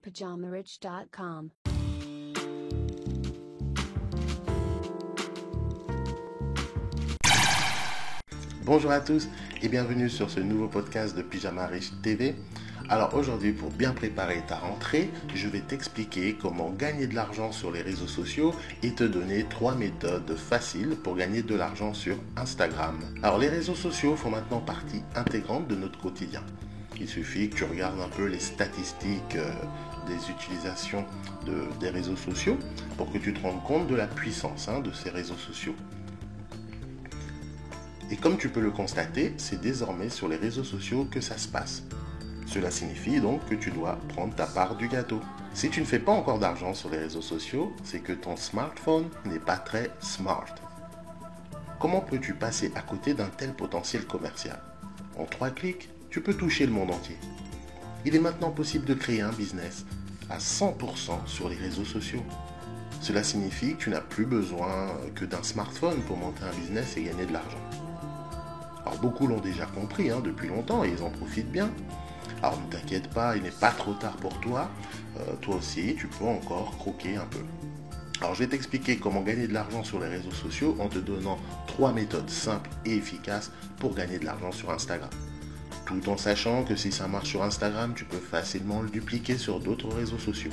PajamaRich.com. Bonjour à tous et bienvenue sur ce nouveau podcast de Pyjama Rich TV. Alors aujourd'hui, pour bien préparer ta rentrée, je vais t'expliquer comment gagner de l'argent sur les réseaux sociaux et te donner 3 méthodes faciles pour gagner de l'argent sur Instagram. Alors les réseaux sociaux font maintenant partie intégrante de notre quotidien. Il suffit que tu regardes un peu les statistiques des utilisations des réseaux sociaux pour que tu te rendes compte de la puissance de ces réseaux sociaux. Et comme tu peux le constater, c'est désormais sur les réseaux sociaux que ça se passe. Cela signifie donc que tu dois prendre ta part du gâteau. Si tu ne fais pas encore d'argent sur les réseaux sociaux, c'est que ton smartphone n'est pas très smart. Comment peux-tu passer à côté d'un tel potentiel commercial? En 3 clics, tu peux toucher le monde entier. Il est maintenant possible de créer un business à 100% sur les réseaux sociaux. Cela signifie que tu n'as plus besoin que d'un smartphone pour monter un business et gagner de l'argent. Alors beaucoup l'ont déjà compris depuis longtemps et ils en profitent bien. Alors ne t'inquiète pas, il n'est pas trop tard pour toi. Toi aussi, tu peux encore croquer un peu. Alors je vais t'expliquer comment gagner de l'argent sur les réseaux sociaux en te donnant 3 méthodes simples et efficaces pour gagner de l'argent sur Instagram. Tout en sachant que si ça marche sur Instagram, tu peux facilement le dupliquer sur d'autres réseaux sociaux.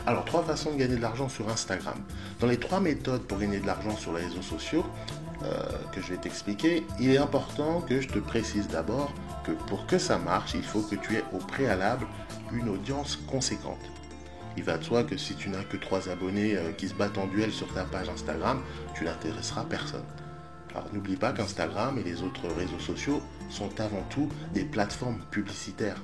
Alors 3 façons de gagner de l'argent sur Instagram. Dans les 3 méthodes pour gagner de l'argent sur les réseaux sociaux que je vais t'expliquer, il est important que je te précise d'abord que pour que ça marche, il faut que tu aies au préalable une audience conséquente. Il va de soi que si tu n'as que 3 abonnés qui se battent en duel sur ta page Instagram, tu n'intéresseras personne. Alors n'oublie pas qu'Instagram et les autres réseaux sociaux sont avant tout des plateformes publicitaires.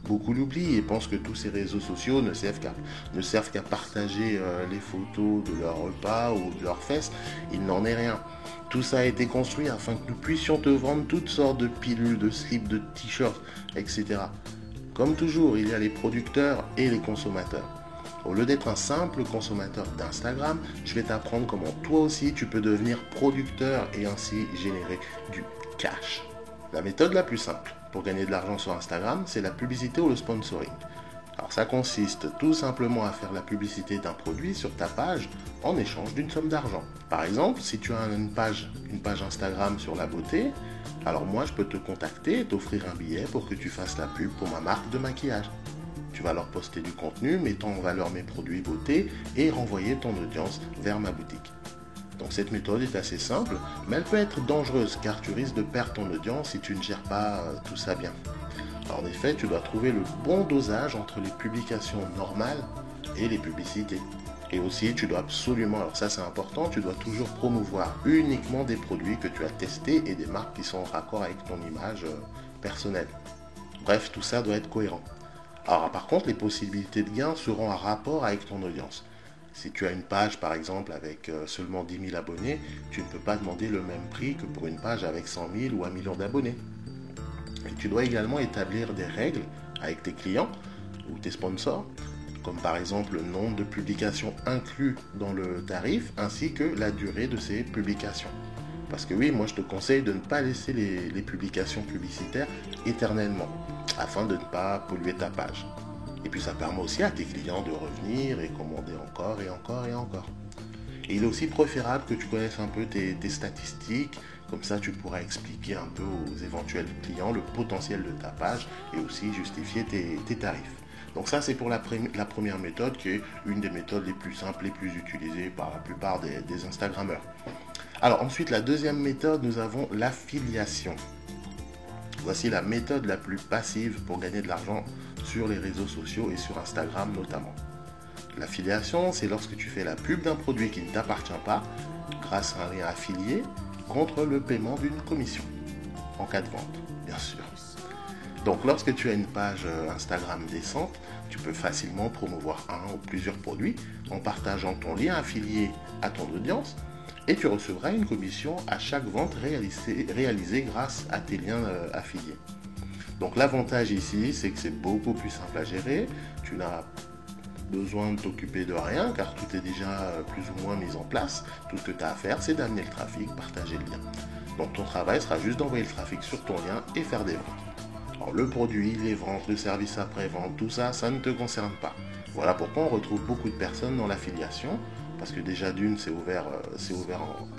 Beaucoup l'oublient et pensent que tous ces réseaux sociaux ne servent qu'à partager les photos de leurs repas ou de leurs fesses. Il n'en est rien. Tout ça a été construit afin que nous puissions te vendre toutes sortes de pilules, de slips, de t-shirts, etc. Comme toujours, il y a les producteurs et les consommateurs. Au lieu d'être un simple consommateur d'Instagram, je vais t'apprendre comment toi aussi tu peux devenir producteur et ainsi générer du cash. La méthode la plus simple pour gagner de l'argent sur Instagram, c'est la publicité ou le sponsoring. Alors ça consiste tout simplement à faire la publicité d'un produit sur ta page en échange d'une somme d'argent. Par exemple, si tu as une page Instagram sur la beauté, alors moi je peux te contacter et t'offrir un billet pour que tu fasses la pub pour ma marque de maquillage. Tu vas leur poster du contenu mettant en valeur mes produits beauté et renvoyer ton audience vers ma boutique. Donc cette méthode est assez simple, mais elle peut être dangereuse car tu risques de perdre ton audience si tu ne gères pas tout ça bien. Alors en effet, tu dois trouver le bon dosage entre les publications normales et les publicités. Et aussi, tu dois absolument, alors ça c'est important, tu dois toujours promouvoir uniquement des produits que tu as testés et des marques qui sont en raccord avec ton image personnelle. Bref, tout ça doit être cohérent. Alors par contre, les possibilités de gain seront en rapport avec ton audience. Si tu as une page par exemple avec seulement 10 000 abonnés, tu ne peux pas demander le même prix que pour une page avec 100 000 ou 1 million d'abonnés. Et tu dois également établir des règles avec tes clients ou tes sponsors, comme par exemple le nombre de publications inclus dans le tarif ainsi que la durée de ces publications. Parce que oui, moi je te conseille de ne pas laisser les publications publicitaires éternellement, afin de ne pas polluer ta page. Et puis ça permet aussi à tes clients de revenir et commander encore et encore et encore. Et il est aussi préférable que tu connaisses un peu tes statistiques, comme ça tu pourras expliquer un peu aux éventuels clients le potentiel de ta page et aussi justifier tes tarifs. Donc ça c'est pour la première méthode qui est une des méthodes les plus simples, les plus utilisées par la plupart des Instagrammeurs. Alors ensuite la deuxième méthode, nous avons l'affiliation. Voici la méthode la plus passive pour gagner de l'argent sur les réseaux sociaux et sur Instagram notamment. L'affiliation, c'est lorsque tu fais la pub d'un produit qui ne t'appartient pas grâce à un lien affilié contre le paiement d'une commission, en cas de vente, bien sûr. Donc lorsque tu as une page Instagram décente, tu peux facilement promouvoir un ou plusieurs produits en partageant ton lien affilié à ton audience et tu recevras une commission à chaque vente réalisée grâce à tes liens affiliés. Donc l'avantage ici, c'est que c'est beaucoup plus simple à gérer. Tu n'as besoin de t'occuper de rien car tout est déjà plus ou moins mis en place. Tout ce que tu as à faire, c'est d'amener le trafic, partager le lien. Donc ton travail sera juste d'envoyer le trafic sur ton lien et faire des ventes. Alors le produit, les ventes, le service après-vente, tout ça, ça ne te concerne pas. Voilà pourquoi on retrouve beaucoup de personnes dans l'affiliation, parce que déjà d'une, c'est ouvert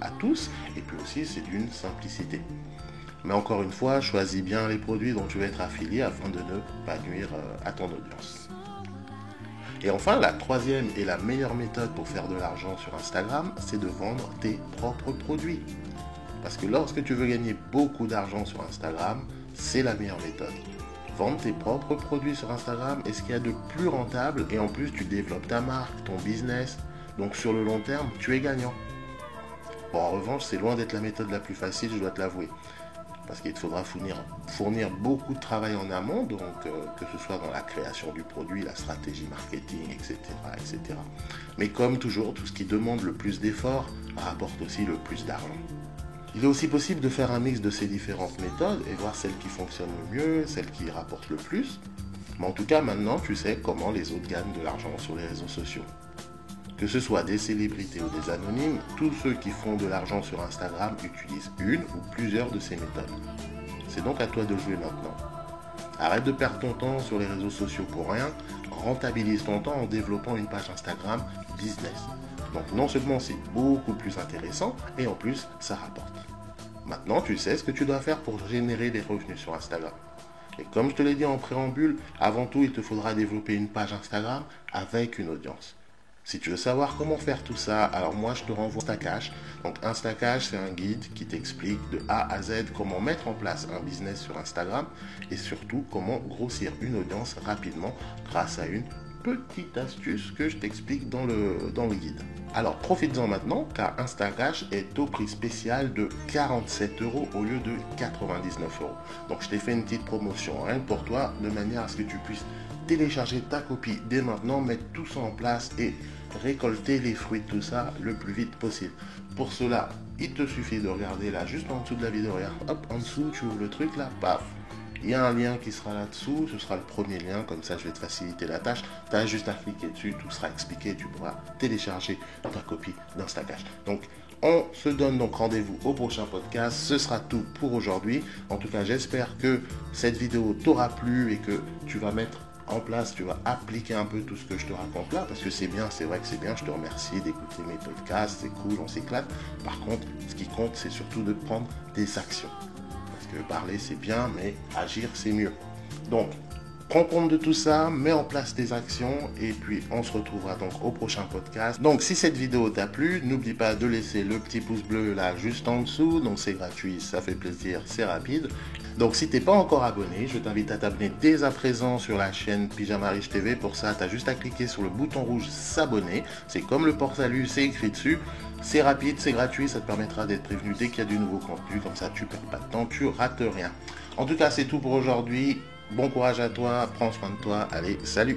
à tous, et puis aussi c'est d'une simplicité. Mais encore une fois, choisis bien les produits dont tu veux être affilié afin de ne pas nuire à ton audience. Et enfin, la troisième et la meilleure méthode pour faire de l'argent sur Instagram, c'est de vendre tes propres produits. Parce que lorsque tu veux gagner beaucoup d'argent sur Instagram, c'est la meilleure méthode. Vendre tes propres produits sur Instagram est ce qu'il y a de plus rentable et en plus tu développes ta marque, ton business. Donc sur le long terme, tu es gagnant. Bon, en revanche, c'est loin d'être la méthode la plus facile, je dois te l'avouer. Parce qu'il te faudra fournir beaucoup de travail en amont, donc que ce soit dans la création du produit, la stratégie marketing, etc., etc. Mais comme toujours, tout ce qui demande le plus d'efforts rapporte aussi le plus d'argent. Il est aussi possible de faire un mix de ces différentes méthodes et voir celle qui fonctionne le mieux, celle qui rapporte le plus. Mais en tout cas, maintenant, tu sais comment les autres gagnent de l'argent sur les réseaux sociaux. Que ce soit des célébrités ou des anonymes, tous ceux qui font de l'argent sur Instagram utilisent une ou plusieurs de ces méthodes. C'est donc à toi de jouer maintenant. Arrête de perdre ton temps sur les réseaux sociaux pour rien, rentabilise ton temps en développant une page Instagram business. Donc non seulement c'est beaucoup plus intéressant, et en plus ça rapporte. Maintenant tu sais ce que tu dois faire pour générer des revenus sur Instagram. Et comme je te l'ai dit en préambule, avant tout il te faudra développer une page Instagram avec une audience. Si tu veux savoir comment faire tout ça, alors moi je te renvoie à Instacash. Donc Instacash, c'est un guide qui t'explique de A à Z comment mettre en place un business sur Instagram et surtout comment grossir une audience rapidement grâce à une petite astuce que je t'explique dans le guide. Alors profites-en maintenant car Instacash est au prix spécial de 47 € au lieu de 99 €. Donc je t'ai fait une petite promotion rien que pour toi de manière à ce que tu puisses télécharger ta copie dès maintenant, mettre tout ça en place et récolter les fruits de tout ça le plus vite possible. Pour cela, il te suffit de regarder là, juste en dessous de la vidéo, regarde, hop, en dessous, tu ouvres le truc là, paf. Il y a un lien qui sera là-dessous, ce sera le premier lien, comme ça je vais te faciliter la tâche. Tu as juste à cliquer dessus, tout sera expliqué, tu pourras télécharger ta copie d'Instacash. Donc, on se donne donc rendez-vous au prochain podcast. Ce sera tout pour aujourd'hui. En tout cas, j'espère que cette vidéo t'aura plu et que tu vas mettre en place, tu vas appliquer un peu tout ce que je te raconte là, parce que c'est bien, c'est vrai que c'est bien, je te remercie d'écouter mes podcasts, c'est cool, on s'éclate. Par contre, ce qui compte, c'est surtout de prendre des actions. Parce que parler, c'est bien, mais agir, c'est mieux. Donc, prends compte de tout ça, mets en place tes actions et puis on se retrouvera donc au prochain podcast. Donc si cette vidéo t'a plu, n'oublie pas de laisser le petit pouce bleu là juste en dessous. Donc c'est gratuit, ça fait plaisir, c'est rapide. Donc si t'es pas encore abonné, je t'invite à t'abonner dès à présent sur la chaîne Pyjama Riche TV. Pour ça, tu as juste à cliquer sur le bouton rouge s'abonner. C'est comme le port-salut, c'est écrit dessus. C'est rapide, c'est gratuit, ça te permettra d'être prévenu dès qu'il y a du nouveau contenu. Comme ça, tu perds pas de temps, tu rates rien. En tout cas, c'est tout pour aujourd'hui. Bon courage à toi, prends soin de toi, allez, salut!